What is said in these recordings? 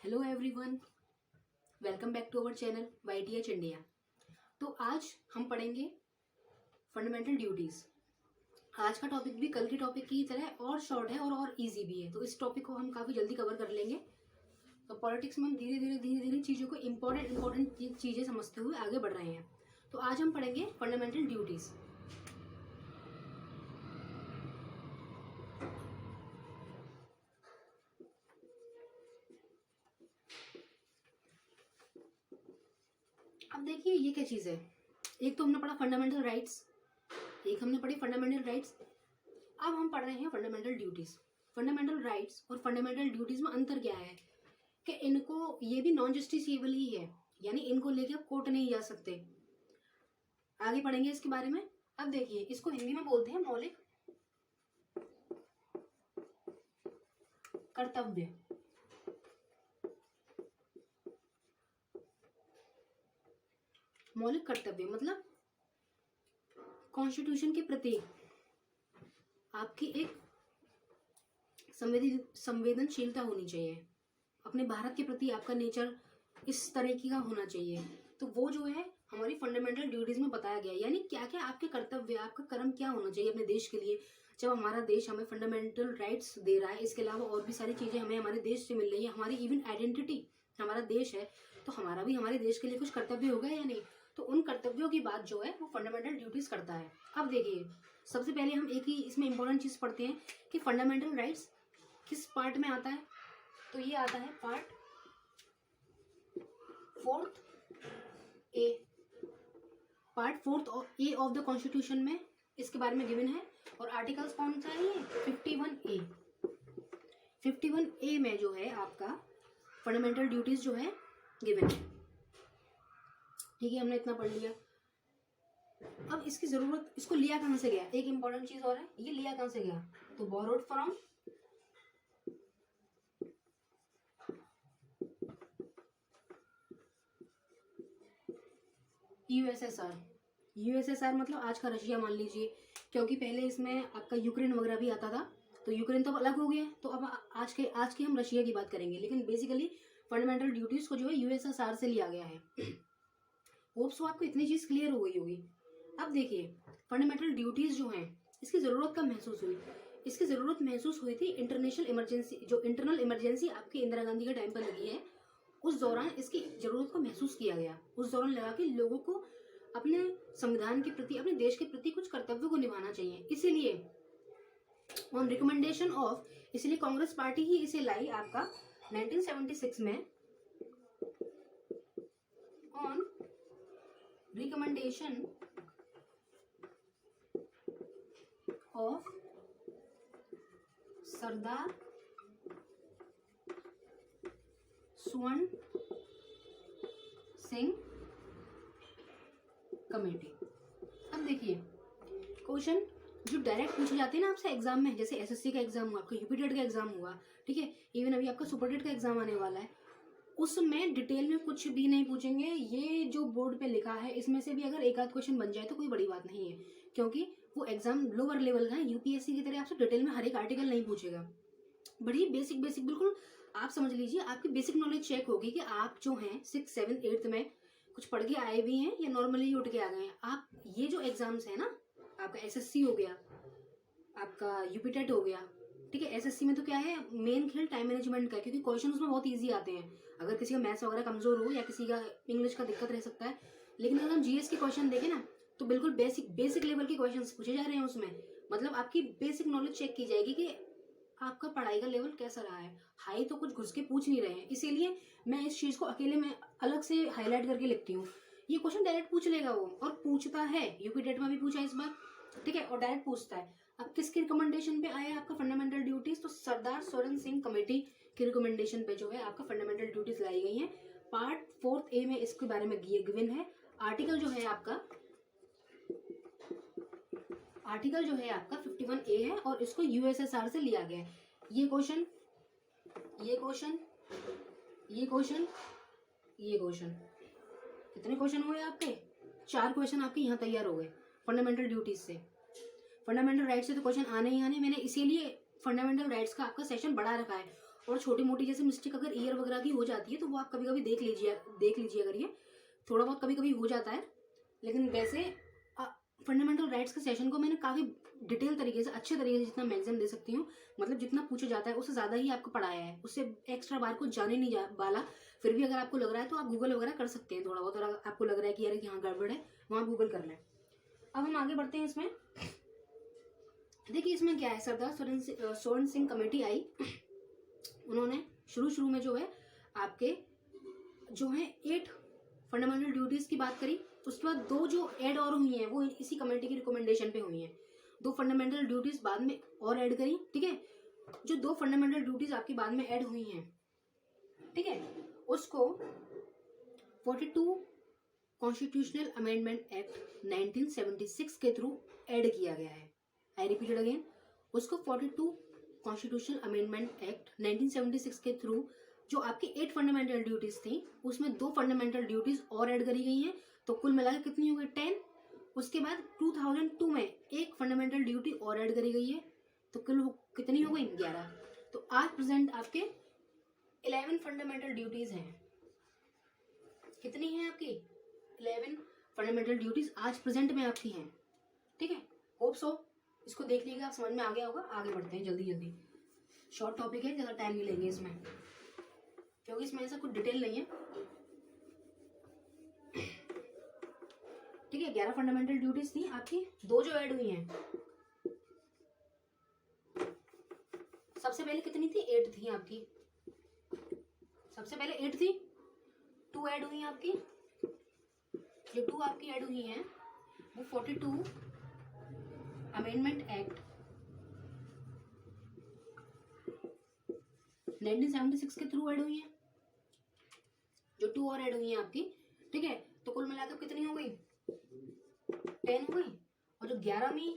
Hello everyone, welcome back to our channel YTH India. तो आज हम पढ़ेंगे फंडामेंटल ड्यूटीज़। आज का टॉपिक भी कल के टॉपिक की तरह और शॉर्ट है और इजी भी है, तो इस टॉपिक को हम काफ़ी जल्दी कवर कर लेंगे। तो पॉलिटिक्स में हम धीरे धीरे चीज़ों को इम्पोर्टेंट चीज़ें समझते हुए आगे बढ़ रहे हैं। तो आज हम पढ़ेंगे फंडामेंटल ड्यूटीज़। अब देखिए ये क्या चीज़ है। एक तो हमने पढ़ा फंडामेंटल राइट्स, एक हमने पढ़ी फंडामेंटल राइट्स। अब हम पढ़ रहे हैं फंडामेंटल ड्यूटीज़। फंडामेंटल राइट्स और फंडामेंटल ड्यूटीज़ में अंतर क्या है कि इनको ये भी नॉन जस्टिसिएबल ही है, यानी इनको लेके आप कोर्ट नहीं जा सकते। आगे पढ़ेंगे इसके बारे में। अब देखिए, इसको हिंदी में बोलते हैं मौलिक कर्तव्य। मौलिक कर्तव्य मतलब कॉन्स्टिट्यूशन के प्रति आपकी एक संवेदनशीलता होनी चाहिए। अपने भारत के प्रति आपका नेचर इस तरीके का होना चाहिए। तो वो जो है हमारी फंडामेंटल ड्यूटीज में बताया गया, यानी क्या क्या आपके कर्तव्य, आपका कर्म क्या होना चाहिए अपने देश के लिए। जब हमारा देश हमें फंडामेंटल राइट्स दे रहा है, इसके अलावा और भी सारी चीज़ें हमें हमारे देश से मिल रही है, हमारी इवन आइडेंटिटी हमारा देश है, तो हमारा भी हमारे देश के लिए कुछ कर्तव्य होगा या नहीं। तो उन कर्तव्यों की बात जो है वो फंडामेंटल ड्यूटीज करता है। अब देखिए, सबसे पहले हम एक ही इसमें इंपॉर्टेंट चीज़ पढ़ते हैं कि फंडामेंटल राइट्स किस पार्ट में आता है। तो ये आता है part 4 A. Part 4 A of the constitution में इसके बारे में गिवन है। और आर्टिकल्स कौन सा है ये? 51A। 51A में जो है आपका फंडामेंटल ड्यूटीज जो है गिवन है। ठीक है, हमने इतना पढ़ लिया। अब इसकी जरूरत, इसको लिया कहाँ से गया, एक इंपॉर्टेंट चीज और है, ये लिया कहाँ से गया? तो बोरोड फ्रॉम यूएसएसआर मतलब आज का रशिया मान लीजिए, क्योंकि पहले इसमें आपका यूक्रेन वगैरह भी आता था, तो यूक्रेन तो अब अलग हो गया। तो अब आज के हम रशिया की बात करेंगे, लेकिन बेसिकली फंडामेंटल ड्यूटीज को जो है यूएसएसआर से लिया गया है। होप्स आपको इतनी चीज क्लियर हो गई होगी। अब देखिए, फंडामेंटल ड्यूटीज जो हैं इसकी जरूरत कब महसूस हुई? इसकी जरूरत महसूस हुई थी इंटरनेशनल इमरजेंसी, जो इंटरनल इमरजेंसी आपकी इंदिरा गांधी के टाइम पर लगी है, उस दौरान इसकी जरूरत को महसूस किया गया। उस दौरान लगा कि लोगों को अपने संविधान के प्रति, अपने देश के प्रति कुछ कर्तव्यों को निभाना चाहिए। इसीलिए ऑन रिकमेंडेशन ऑफ, इसलिए कांग्रेस पार्टी ही इसे लाई आपका 1976 में। ऑन रिकमेंडेशन ऑफ सरदार स्वर्ण सिंह कमेटी। अब देखिए, क्वेश्चन जो डायरेक्ट पूछे जाते हैं ना आपसे एग्जाम में, जैसे एसएससी का एग्जाम हुआ, आपका यूपी टेट का एग्जाम हुआ, ठीक है, इवन अभी आपका सुपर टेट का एग्जाम आने वाला है, उसमें डिटेल में कुछ भी नहीं पूछेंगे। ये जो बोर्ड पे लिखा है इसमें से भी अगर एक आध क्वेश्चन बन जाए तो कोई बड़ी बात नहीं है, क्योंकि वो एग्जाम लोअर लेवल का है। यूपीएससी की तरह आपसे डिटेल में हर एक आर्टिकल नहीं पूछेगा। बड़ी बेसिक बिल्कुल आप समझ लीजिए, आपकी बेसिक नॉलेज चेक होगी कि आप जो हैं 6, 7, 8 में कुछ पढ़ के आए भी हैं या नॉर्मली उठ के आ गए हैं। आप ये जो एग्जाम्स है ना, आपका एसएससी हो गया, आपका यूपी टेट हो गया, ठीक है। एसएससी में तो क्या है, मेन खेल टाइम मैनेजमेंट का है, क्योंकि क्वेश्चन उसमें बहुत इजी आते हैं। अगर किसी का मैथ्स वगैरह कमजोर हो या किसी का इंग्लिश का दिक्कत रह सकता है, लेकिन अगर हम जीएस के क्वेश्चन देखें ना, तो बिल्कुल बेसिक लेवल के क्वेश्चन पूछे जा रहे हैं उसमें। मतलब आपकी बेसिक नॉलेज चेक की जाएगी कि आपका पढ़ाई का लेवल कैसा रहा है। हाई तो कुछ घुस के पूछ नहीं रहे हैं, इसीलिए मैं इस चीज को अकेले में अलग से हाईलाइट करके लिखती हूँ। ये क्वेश्चन डायरेक्ट पूछ लेगा वो, और पूछता है, यूपी टेट में भी पूछा इस बार, ठीक है, और डायरेक्ट पूछता है। अब किसकी रिकमेंडेशन पे आया आपका फंडामेंटल ड्यूटीज? तो सरदार स्वर्ण सिंह कमेटी की रिकमेंडेशन पे जो है आपका फंडामेंटल ड्यूटीज लाई गई हैं। पार्ट 4A में इसके बारे में गिवन है। आर्टिकल जो है आपका 51A है और इसको यूएसएसआर से लिया गया है। ये क्वेश्चन कितने क्वेश्चन हुए आपके? 4 क्वेश्चन आपके यहाँ तैयार हो गए फंडामेंटल ड्यूटीज से। फंडामेंटल राइट्स से तो क्वेश्चन आने ही आने। मैंने इसीलिए फंडामेंटल राइट्स का आपका सेशन बढ़ा रखा है, और छोटी मोटी जैसे मिस्टेक अगर ईयर वगैरह तरह की हो जाती है, तो वो आप कभी कभी देख लीजिए अगर ये थोड़ा बहुत कभी कभी हो जाता है। लेकिन वैसे फंडामेंटल राइट्स के सेशन को मैंने काफ़ी डिटेल तरीके से, अच्छे तरीके से, जितना मैक्सिमम दे सकती हूँ, मतलब जितना पूछा जाता है उससे ज़्यादा ही आपको पढ़ाया है, उससे एक्स्ट्रा बार को जाने नहीं वाला। फिर भी अगर आपको लग रहा है तो आप गूगल वगैरह कर सकते हैं थोड़ा बहुत, अगर आपको लग रहा है कि यार कि हाँ गड़बड़ है, वहाँ गूगल कर लें। अब हम आगे बढ़ते हैं इसमें। देखिए इसमें क्या है, सरदार स्वर्ण सिंह कमेटी आई, उन्होंने शुरू में जो है आपके जो है 8 फंडामेंटल ड्यूटीज की बात करी। उसके बाद 2 जो ऐड और हुई हैं वो इसी कमेटी की रिकमेंडेशन पे हुई हैं। 2 फंडामेंटल ड्यूटीज बाद में और ऐड करी, ठीक है। जो 2 फंडामेंटल ड्यूटीज आपकी बाद में ऐड हुई हैं, ठीक है, उसको 42 कॉन्स्टिट्यूशनल अमेंडमेंट एक्ट 1976 के थ्रू ऐड किया गया है। आई रिपीटेड अगेन, उसको 42 कॉन्स्टिट्यूशनल अमेंडमेंट एक्ट 1976 के थ्रू जो आपकी 8 फंडामेंटल ड्यूटीज थी उसमें 2 फंडामेंटल ड्यूटीज और ऐड करी गई हैं, तो कुल मिलाकर कितनी हो गई 10। उसके बाद 2002 में एक फंडामेंटल ड्यूटी और ऐड करी गई है, तो कुल कितनी हो गई 11। तो आज प्रेजेंट आपके 11 फंडामेंटल ड्यूटीज हैं। कितनी है आपकी 11 फंडामेंटल ड्यूटीज आज प्रेजेंट में आपकी हैं, ठीक है। होप सो इसको देख लीजिएगा, आप समझ में आ गया होगा। आगे बढ़ते हैं जल्दी, शॉर्ट टॉपिक है, ज़्यादा टाइम नहीं लेंगे इसमें क्योंकि इसमें ऐसा कुछ डिटेल नहीं है, ठीक है। 11 फंडामेंटल ड्यूटीज थी आपकी, 2 जो ऐड हुई हैं। सबसे पहले कितनी थी 8 थी आपकी, सबसे पहले 8 थी, 2 ऐड हुई हैं आपकी। जो 2 आपकी ऐड हुई हैं वो 42 अमेंडमेंट एक्ट 1976 के थ्रू ऐड हुई हैं। जो 2 और ऐड हुई हैं आपकी, ठीक है, तो कुल मिलाकर कितनी हो गई 10 हो गई। और जो 11वीं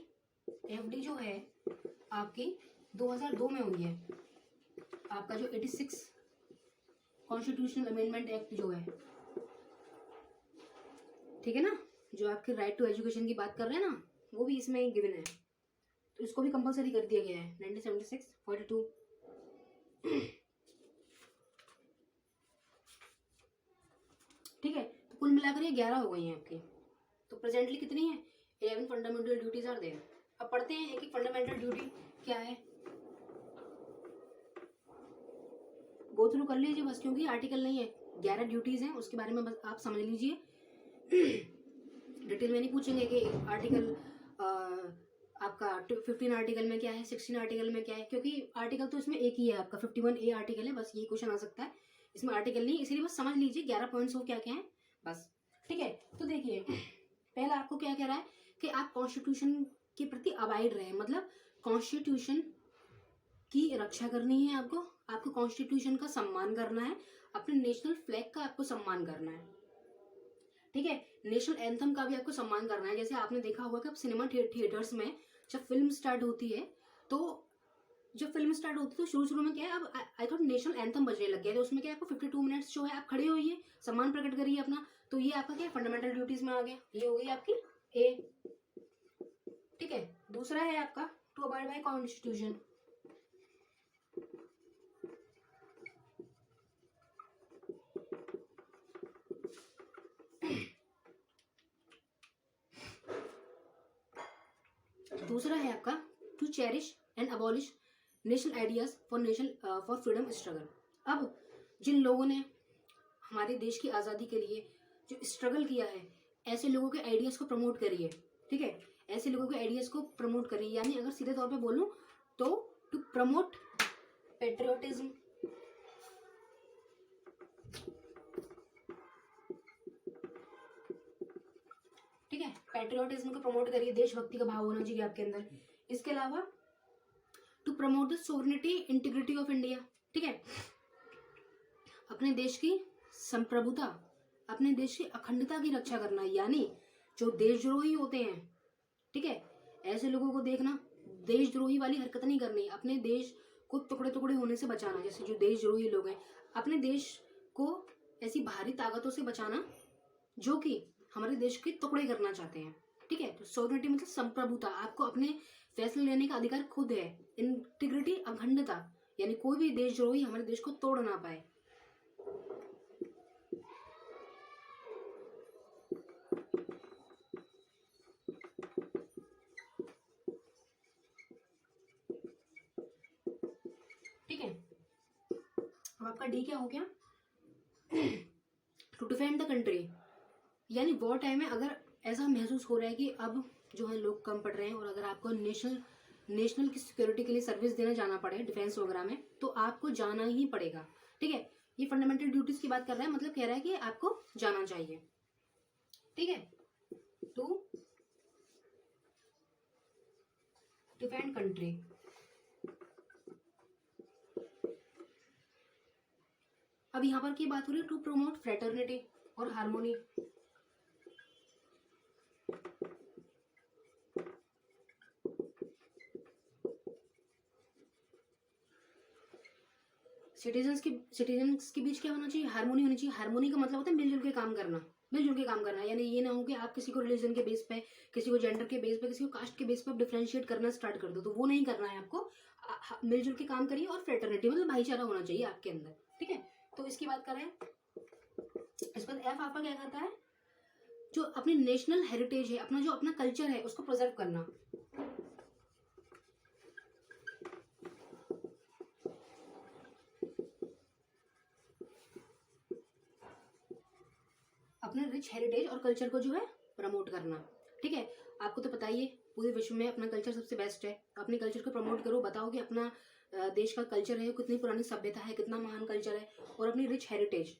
एफडी जो है आपकी 2002 में हुई है, आपका जो 86 कॉन्स्टिट्यूशनल अमेंडमेंट एक्ट जो है, ठीक है ना, जो आपके राइट टू एजुकेशन की बात कर रहे हैं ना, वो भी इसमें ही गिवन है, तो इसको भी कंपलसरी कर दिया गया है 1976 42। ठीक है, तो कुल मिलाकर ये 11 हो गई हैं आपकी। तो प्रेजेंटली कितनी है 11 फंडामेंटल ड्यूटीज आर देयर। अब पढ़ते हैं एक एक फंडामेंटल ड्यूटी क्या है, गो थ्रू कर लीजिए बस, क्योंकि आर्टिकल नहीं है, 11 ड्यूटीज हैं, उसके बारे में बस आप समझ लीजिए। डिटेल में नहीं पूछेंगे कि आर्टिकल आपका 15 आर्टिकल में क्या है, 16 आर्टिकल में क्या है, क्योंकि आर्टिकल तो इसमें एक ही है आपका 51A आर्टिकल है, बस ये क्वेश्चन आ सकता है, इसमें आर्टिकल नहीं, इसलिए बस समझ लीजिए 11 पॉइंट्स हो क्या क्या है बस, ठीक है। तो देखिए पहला आपको क्या कह रहा है कि आप कॉन्स्टिट्यूशन के प्रति अबाइड रहे, मतलब कॉन्स्टिट्यूशन की रक्षा करनी है आपको, आपको कॉन्स्टिट्यूशन का सम्मान करना है, अपने नेशनल फ्लैग का आपको सम्मान करना है, ठीक है। नेशनल एंथम का भी आपको सम्मान करना है। जैसे आपने देखा होगा कि अब सिनेमा थिएटर्स में जब फिल्म स्टार्ट होती है तो शुरू में क्या है, अब आई थॉट नेशनल एंथम बजने लग गया, तो उसमें क्या है आपको 52 मिनट्स जो है आप खड़े होइए, सम्मान प्रकट करिए अपना, तो ये आपका क्या फंडामेंटल ड्यूटीज में आ गया, ये हो गई आपकी ए, ठीक है। दूसरा है आपका टू अबाइड बाय कॉन्स्टिट्यूशन, दूसरा है आपका to cherish and abolish national ideas for freedom struggle. अब जिन लोगों ने हमारे देश की आज़ादी के लिए जो स्ट्रगल किया है, ऐसे लोगों के आइडियाज को प्रमोट करिए, ठीक है, ऐसे लोगों के आइडियाज को प्रमोट करिए, यानी अगर सीधे तौर पे बोलूं तो टू प्रमोट पेट्रियोटिज्म, ठीक है, पेट्रियोटिज्म को प्रमोट करिए, देशभक्ति का भाव होना चाहिए आपके अंदर। इसके अलावा to promote the sovereignty integrity of India, ठीक है, अपने देश की संप्रभुता, अपने देश की अखंडता की रक्षा करना, यानी जो देशद्रोही होते हैं, ठीक है, ऐसे लोगों को देखना, देशद्रोही वाली हरकत नहीं करनी, अपने देश को टुकड़े टुकड़े होने से बचाना। जैसे जो देशद्रोही लोग हैं, अपने देश को ऐसी बाहरी ताकतों से बचाना जो कि हमारे देश के टुकड़े करना चाहते हैं, ठीक है। तो सोवरेनिटी मतलब संप्रभुता, आपको अपने फैसले लेने का अधिकार खुद है। इंटीग्रिटी अखंडता, यानी कोई भी देशद्रोही हमारे देश को तोड़ ना पाए, आपका डी क्या हो गया, टू डिफेंड द कंट्री, यानी वॉर टाइम में अगर ऐसा महसूस हो रहा है कि अब जो है लोग कम पड़ रहे हैं और अगर आपको नेशनल की सिक्योरिटी के लिए सर्विस देने जाना पड़े डिफेंस वगैरह में, तो आपको जाना ही पड़ेगा। ठीक है, ये फंडामेंटल ड्यूटीज की बात कर रहा है, मतलब कह रहा है कि आपको जाना चाहिए। ठीक है, टू डिफेंड कंट्री। अब यहाँ पर की बात हो रही है टू प्रमोट फ्रेटर्निटी और हार्मोनी। सिटीजन्स के बीच क्या होना चाहिए, हार्मोनी होनी चाहिए। हार्मोनी का मतलब होता है मिलजुल के काम करना, मिलजुल के काम करना, यानी ये ना हो कि आप किसी को रिलीजन के बेस पे, किसी को जेंडर के बेस पे, किसी को कास्ट के बेस पे डिफरेंशिएट करना स्टार्ट कर दो, तो वो नहीं करना है आपको। मिलजुल के काम करिए और फ्रेटर्निटी मतलब भाईचारा होना चाहिए आपके अंदर। ठीक है, तो इसकी बात करें, इस पर एफ आपका क्या करता है, जो अपनी नेशनल हेरिटेज है, अपना जो अपना कल्चर है उसको प्रिजर्व करना। अपने रिच हेरिटेज और कल्चर को जो है प्रमोट करना। ठीक है, आपको तो पता ही है पूरे विश्व में अपना कल्चर सबसे बेस्ट है, अपने कल्चर को प्रमोट करो, बताओ कि अपना देश का कल्चर है कितनी पुरानी सभ्यता है, कितना महान कल्चर है, और अपनी रिच हेरिटेज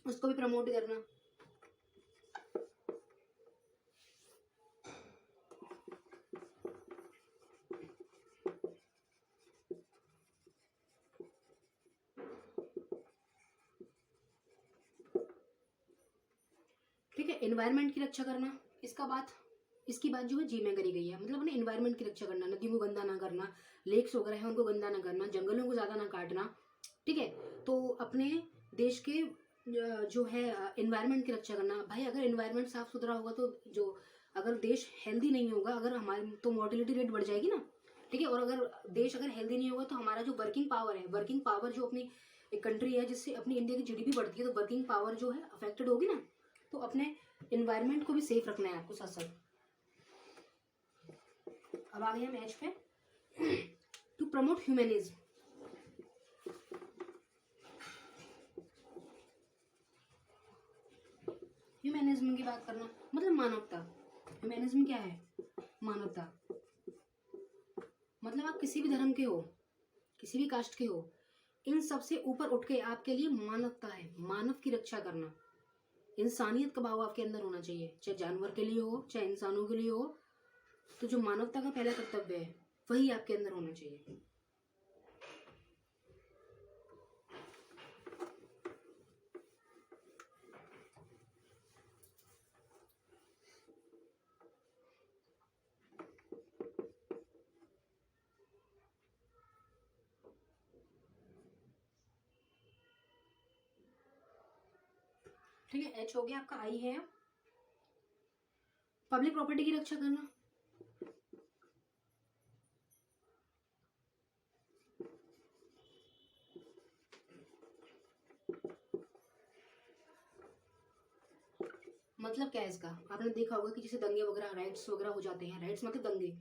उसको भी प्रमोट करना। ठीक है, एनवायरनमेंट की रक्षा करना, इसकी बात जो है जी में करी गई है, मतलब अपने एनवायरनमेंट की रक्षा करना, नदियों को गंदा ना करना, लेक्स वगैरह है उनको गंदा ना करना, जंगलों को ज्यादा ना काटना। ठीक है, तो अपने देश के जो है एनवायरनमेंट की रक्षा करना। भाई अगर एनवायरनमेंट साफ सुथरा होगा तो जो अगर देश हेल्दी नहीं होगा, अगर हमारे तो मोर्टिलिटी रेट बढ़ जाएगी ना। ठीक है, और अगर देश अगर हेल्दी नहीं होगा तो हमारा जो वर्किंग पावर है, वर्किंग पावर जो अपनी एक कंट्री है जिससे अपनी इंडिया की जीडीपी बढ़ती है, तो वर्किंग पावर जो है अफेक्टेड होगी ना। तो अपने एनवायरनमेंट को भी सेफ रखना है आपको साथ साथ। अब आ गए हम एच पे, टू प्रमोट ह्यूमनिज्म। ह्यूमनिज्म की बात करना मतलब मानवता। ह्यूमनिज्म क्या है, मानवता। मतलब आप किसी भी धर्म के हो, किसी भी कास्ट के हो, इन सबसे ऊपर उठ के आपके लिए मानवता है, मानव की रक्षा करना। इंसानियत का भाव आपके अंदर होना चाहिए, चाहे जानवर के लिए हो चाहे इंसानों के लिए हो। तो जो मानवता का पहला कर्तव्य है वही आपके अंदर होना चाहिए। ठीक है, एच हो गया आपका। आई है पब्लिक प्रॉपर्टी की रक्षा करना। मतलब क्या है इसका, आपने देखा होगा कि जैसे दंगे वगैरह, राइट्स वगैरह हो जाते हैं, राइट्स मतलब दंगे,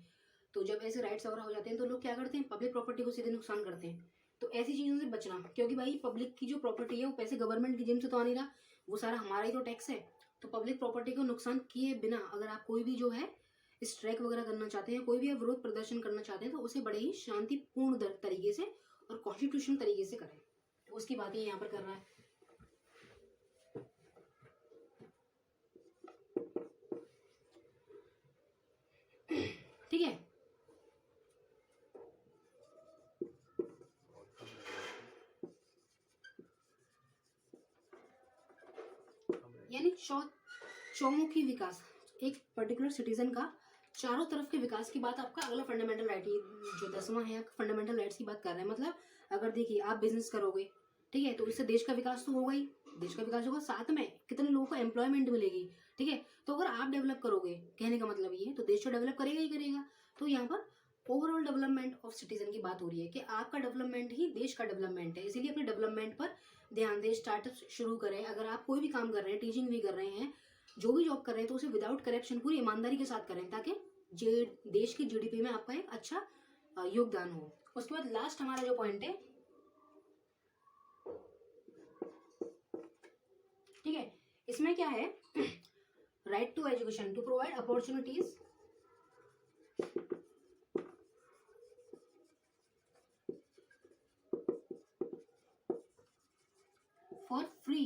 तो जब ऐसे राइट्स वगैरह हो जाते हैं तो लोग क्या करते हैं, पब्लिक प्रॉपर्टी को सीधे नुकसान करते हैं। तो ऐसी चीजों से बचना, क्योंकि भाई पब्लिक की जो प्रॉपर्टी है वो पैसे गवर्नमेंट की जेब से तो आ नहीं रहा, वो सारा हमारा ही तो टैक्स है। तो पब्लिक प्रॉपर्टी को नुकसान किए बिना अगर आप कोई भी जो है स्ट्राइक वगैरह करना चाहते हैं, कोई भी आप विरोध प्रदर्शन करना चाहते हैं, तो उसे बड़े ही शांतिपूर्ण तरीके से और कॉन्स्टिट्यूशन तरीके से करें। तो उसकी बात ही यहाँ पर कर रहा है। ठीक है, यानी चौमुखी विकास, एक पर्टिकुलर सिटीजन का चारों तरफ के विकास की बात आपका अगला फंडामेंटल राइट, जो 10वां है फंडामेंटल राइट्स की बात कर रहे हैं। मतलब अगर देखिए आप बिजनेस करोगे, ठीक है, तो इससे देश का विकास तो होगा ही, देश का विकास होगा, साथ में कितने लोगों को एम्प्लॉयमेंट मिलेगी। ठीक है, तो अगर आप डेवलप करोगे, कहने का मतलब ये है, तो देश तो डेवलप करेगा ही करेगा। तो यहाँ पर ओवरऑल डेवलपमेंट ऑफ सिटीजन की बात हो रही है कि आपका डेवलपमेंट ही देश का डेवलपमेंट है, इसीलिए अपने डेवलपमेंट पर ध्यान दें, स्टार्टअप शुरू करें। अगर आप कोई भी काम कर रहे हैं, टीचिंग भी कर रहे हैं, जो भी जॉब कर रहे हैं, तो उसे विदाउट करप्शन पूरी ईमानदारी के साथ करें, ताकि देश की जीडीपी में आपका एक अच्छा योगदान हो। उसके बाद लास्ट हमारा जो पॉइंट है, इसमें क्या है, right to education to provide opportunities for free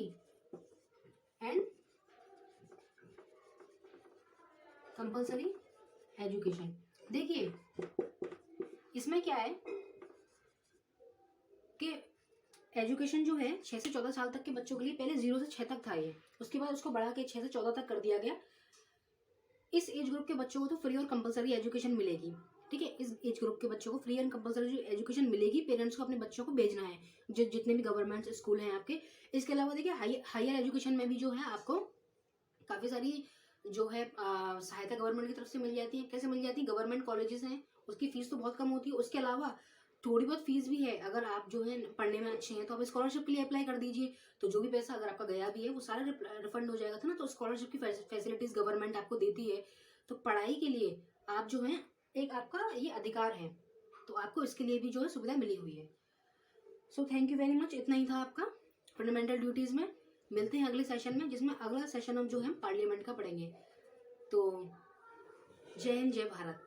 and compulsory education. देखिए इसमें क्या है कि एजुकेशन जो है 6 से 14 साल तक के बच्चों के लिए पहले 0 से 6 तक था ये, उसके बाद उसको बढ़ा के 6 से 14 तक कर दिया गया। इस एज ग्रुप के बच्चों को तो फ्री और कंपलसरी एजुकेशन मिलेगी, ठीक है। इस एज ग्रुप के बच्चों को फ्री एंड कंपलसरी एजुकेशन मिलेगी। पेरेंट्स को अपने बच्चों को भेजना है जितने भी गवर्नमेंट स्कूल हैं आपके। इसके अलावा देखिए हायर एजुकेशन में भी जो है आपको काफ़ी सारी जो है सहायता गवर्नमेंट की तरफ से मिल जाती है। कैसे मिल जाती है, गवर्नमेंट कॉलेजेस हैं, उसकी फीस तो बहुत कम होती है। उसके अलावा थोड़ी बहुत फीस भी है, अगर आप जो है पढ़ने में अच्छे हैं तो आप स्कॉलरशिप के लिए अप्लाई कर दीजिए, तो जो भी पैसा अगर आपका गया भी है वो सारा रिफंड हो जाएगा था ना। तो स्कॉलरशिप की फैसिलिटीज गवर्नमेंट आपको देती है। तो पढ़ाई के लिए आप जो है एक आपका ये अधिकार है, तो आपको इसके लिए भी जो है सुविधा मिली हुई है। So thank you very much, इतना ही था आपका फंडामेंटल ड्यूटीज में। मिलते हैं अगले सेशन में, जिसमें अगला सेशन हम जो है पार्लियामेंट का पढ़ेंगे। तो जय हिंद, जय भारत।